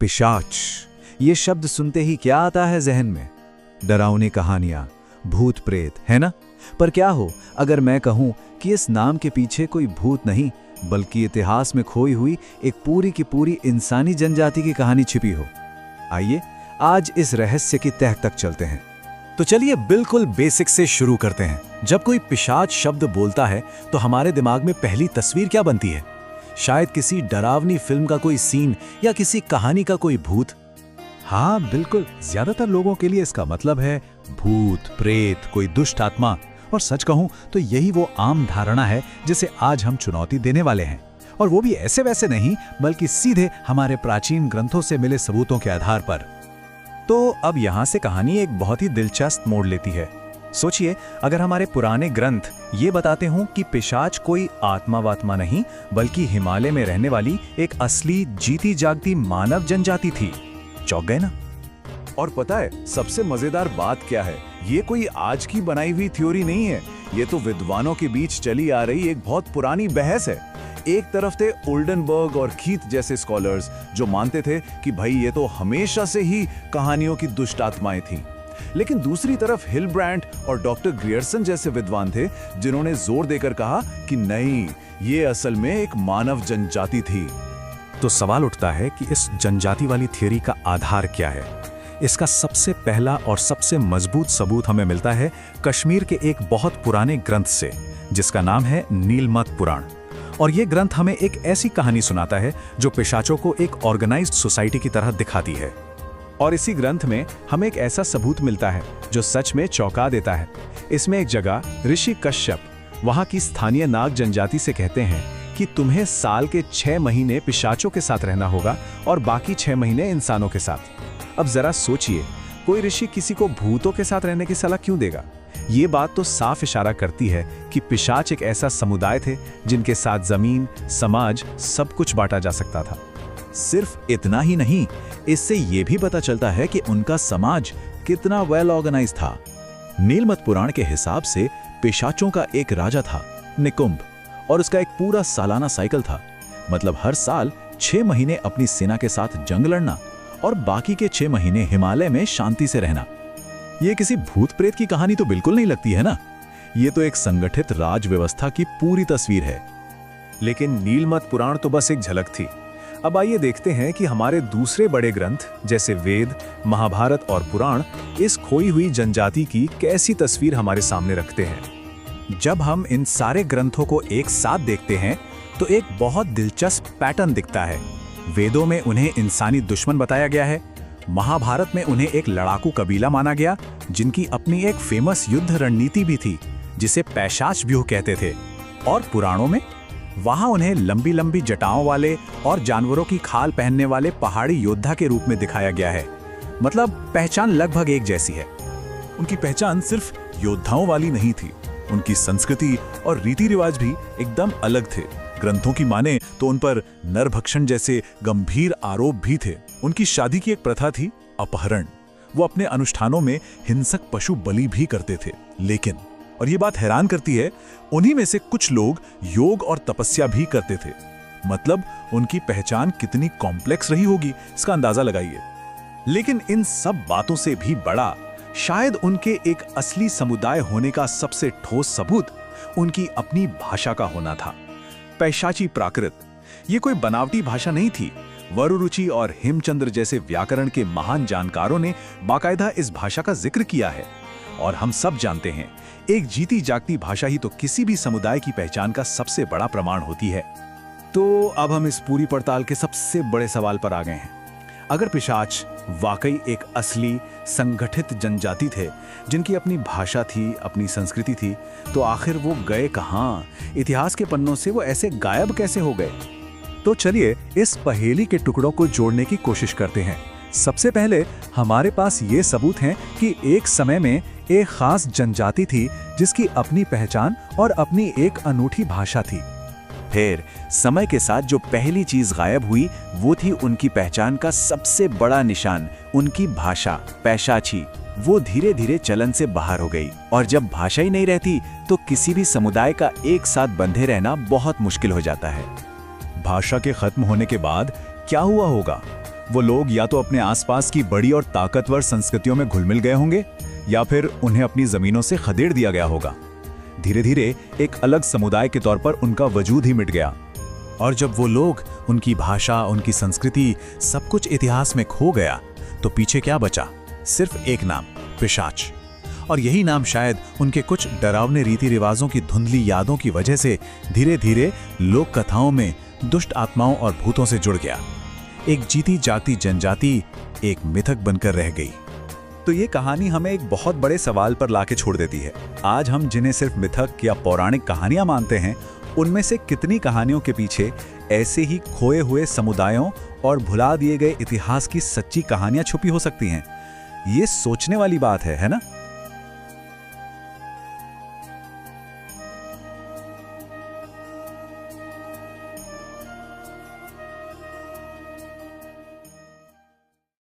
पिशाच, ये शब्द सुनते ही क्या आता है जहन में? डरावनी कहानियां, भूत प्रेत, है ना? पर क्या हो अगर मैं कहूं कि इस नाम के पीछे कोई भूत नहीं बल्कि इतिहास में खोई हुई एक पूरी की पूरी इंसानी जनजाति की कहानी छिपी हो। आइए आज इस रहस्य की तह तक चलते हैं। तो चलिए बिल्कुल बेसिक से शुरू करते हैं। जब कोई पिशाच शब्द बोलता है तो हमारे दिमाग में पहली तस्वीर क्या बनती है? शायद किसी डरावनी फिल्म का कोई सीन या किसी कहानी का कोई भूत। हाँ बिल्कुल, ज्यादातर लोगों के लिए इसका मतलब है भूत प्रेत, कोई दुष्ट आत्मा। और सच कहूं तो यही वो आम धारणा है जिसे आज हम चुनौती देने वाले हैं, और वो भी ऐसे वैसे नहीं बल्कि सीधे हमारे प्राचीन ग्रंथों से मिले सबूतों के आधार पर। तो अब यहाँ से कहानी एक बहुत ही दिलचस्प मोड़ लेती है। सोचिए, अगर हमारे पुराने ग्रंथ ये बताते हों कि पिशाच कोई आत्मा नहीं बल्कि हिमालय में रहने वाली एक असली जीती जागती मानव जनजाति थी, चौंक गए ना? और पता है सबसे मजेदार बात क्या है? ये कोई आज की बनाई हुई थ्योरी नहीं है, ये तो विद्वानों के बीच चली आ रही एक बहुत पुरानी बहस है। एक तरफ थे ओल्डनबर्ग और कीथ जैसे स्कॉलर्स जो मानते थे कि भाई ये तो हमेशा से ही कहानियों की दुष्ट आत्माएं थीं, लेकिन दूसरी तरफ हिलब्रांट और डॉक्टर ग्रियर्सन जैसे विद्वान थे जिन्होंने जोर देकर कहा कि नहीं, ये असल में एक मानव जनजाति थी। तो सवाल उठता है कि इस जनजाति वाली थियरी का आधार क्या है? इसका सबसे पहला और सबसे मजबूत सबूत हमें मिलता है कश्मीर के एक बहुत पुराने ग्रंथ से, जिसका नाम है नीलमत पुराण। और ये ग्रंथ हमें एक ऐसी कहानी सुनाता है जो पिशाचों को एक ऑर्गेनाइज्ड सोसाइटी की तरह दिखाती है। और इसी ग्रंथ में हमें एक ऐसा सबूत मिलता है जो सच में चौंका देता है। इसमें एक जगह ऋषि कश्यप वहां की स्थानीय नाग जनजाति से कहते हैं कि तुम्हें साल के 6 महीने पिशाचों के साथ रहना होगा और बाकी 6 महीने इंसानों के साथ। अब जरा सोचिए, कोई ऋषि किसी को भूतों के साथ रहने की सलाह क्यों देगा? ये बात तो साफ इशारा करती है कि पिशाच एक ऐसा समुदाय थे जिनके साथ जमीन, समाज, सब कुछ बांटा जा सकता था। सिर्फ इतना ही नहीं, इससे ये भी पता चलता है कि उनका समाज कितना वेल ऑर्गेनाइज था। नीलमत पुराण के हिसाब से पिशाचों का एक राजा था, निकुंभ, और उसका एक पूरा सालाना साइकिल था। मतलब हर साल 6 महीने अपनी सेना के साथ जंग लड़ना और बाकी के 6 महीने हिमालय में शांति से रहना। ये किसी भूत प्रेत की कहानी तो बिल्कुल नहीं लगती है ना? ये तो एक संगठित राज व्यवस्था की पूरी तस्वीर है। लेकिन नीलमत पुराण तो बस एक झलक थी। अब आइए देखते हैं कि हमारे दूसरे बड़े ग्रंथ जैसे वेद, महाभारत और पुराण इस खोई हुई जनजाति की कैसी तस्वीर हमारे सामने रखते हैं। जब हम इन सारे ग्रंथों को एक साथ देखते हैं तो एक बहुत दिलचस्प पैटर्न दिखता है। वेदों में उन्हें इंसानी दुश्मन बताया गया है, महाभारत में उन्हें एक लड़ाकू कबीला माना गया जिनकी अपनी एक फेमस युद्ध रणनीति भी थी जिसे पैशाच व्यूह कहते थे, और पुराणों में वहां उन्हें लंबी लंबी जटाओं वाले और जानवरों की खाल पहनने वाले पहाड़ी योद्धा के रूप में दिखाया गया है। मतलब पहचान लगभग एक जैसी है। उनकी पहचान सिर्फ योद्धाओं वाली नहीं थी, उनकी संस्कृति और रीति रिवाज भी एकदम अलग थे। ग्रंथों की माने तो उन पर नरभक्षण जैसे गंभीर आरोप भी थे। उनकी शादी की एक प्रथा थी अपहरण। वो अपने अनुष्ठानों में हिंसक पशु बलि भी करते थे। लेकिन, और ये बात हैरान करती है, उन्हीं में से कुछ लोग योग और तपस्या भी करते थे। मतलब उनकी पहचान कितनी कॉम्प्लेक्स रही होगी, इसका अंदाजा लगाइए। लेकिन इन सब बातों से भी बड़ा, शायद उनके एक असली समुदाय होने का सबसे ठोस सबूत उनकी अपनी भाषा का होना था। पैशाची प्राकृत, ये कोई बनावटी भाषा नहीं थी। वरुरुचि और हेमचंद्र जैसे व्याकरण के महान जानकारों ने बाकायदा इस भाषा का जिक्र किया है। और हम सब जानते हैं, एक जीती जागती भाषा ही तो किसी भी समुदाय की पहचान का सबसे बड़ा प्रमाण होती है। तो अब हम इस पूरी पड़ताल के सबसे बड़े सवाल पर आ गए हैं। अगर पिशाच वाकई एक असली संगठित जनजाति थे जिनकी अपनी भाषा थी, अपनी संस्कृति थी, तो आखिर वो गए कहाँ? इतिहास के पन्नों से वो ऐसे गायब कैसे हो गए? तो चलिए इस पहेली के टुकड़ों को जोड़ने की कोशिश करते हैं। सबसे पहले हमारे पास ये सबूत हैं कि एक समय में एक खास जनजाति थी जिसकी अपनी पहचान और अपनी एक अनूठी भाषा थी। फिर समय के साथ जो पहली चीज गायब हुई वो थी उनकी पहचान का सबसे बड़ा निशान, उनकी भाषा पैशाची। वो धीरे धीरे चलन से बाहर हो गई, और जब भाषा ही नहीं रहती तो किसी भी समुदाय का एक साथ बंधे रहना बहुत मुश्किल हो जाता है। भाषा के खत्म होने के बाद क्या हुआ होगा? वो लोग या तो अपने आसपास की बड़ी और ताकतवर संस्कृतियों में घुल मिल गए होंगे या फिर उन्हें अपनी जमीनों से खदेड़ दिया गया होगा। धीरे धीरे एक अलग समुदाय के तौर पर उनका वजूद ही मिट गया। और जब वो लोग, उनकी भाषा, उनकी संस्कृति, सब कुछ इतिहास में खो गया, तो पीछे क्या बचा? सिर्फ एक नाम, पिशाच। और यही नाम शायद उनके कुछ डरावने रीति रिवाजों की धुंधली यादों की वजह से धीरे धीरे लोक कथाओं में दुष्ट आत्माओं और भूतों से जुड़ गया। एक जीती जागती जनजाति एक मिथक बनकर रह गई। तो ये कहानी हमें एक बहुत बड़े सवाल पर लाके छोड़ देती है। आज हम जिन्हें सिर्फ मिथक या पौराणिक कहानियां मानते हैं, उनमें से कितनी कहानियों के पीछे ऐसे ही खोए हुए समुदायों और भुला दिए गए इतिहास की सच्ची कहानियां छुपी हो सकती हैं। ये सोचने वाली बात है ना?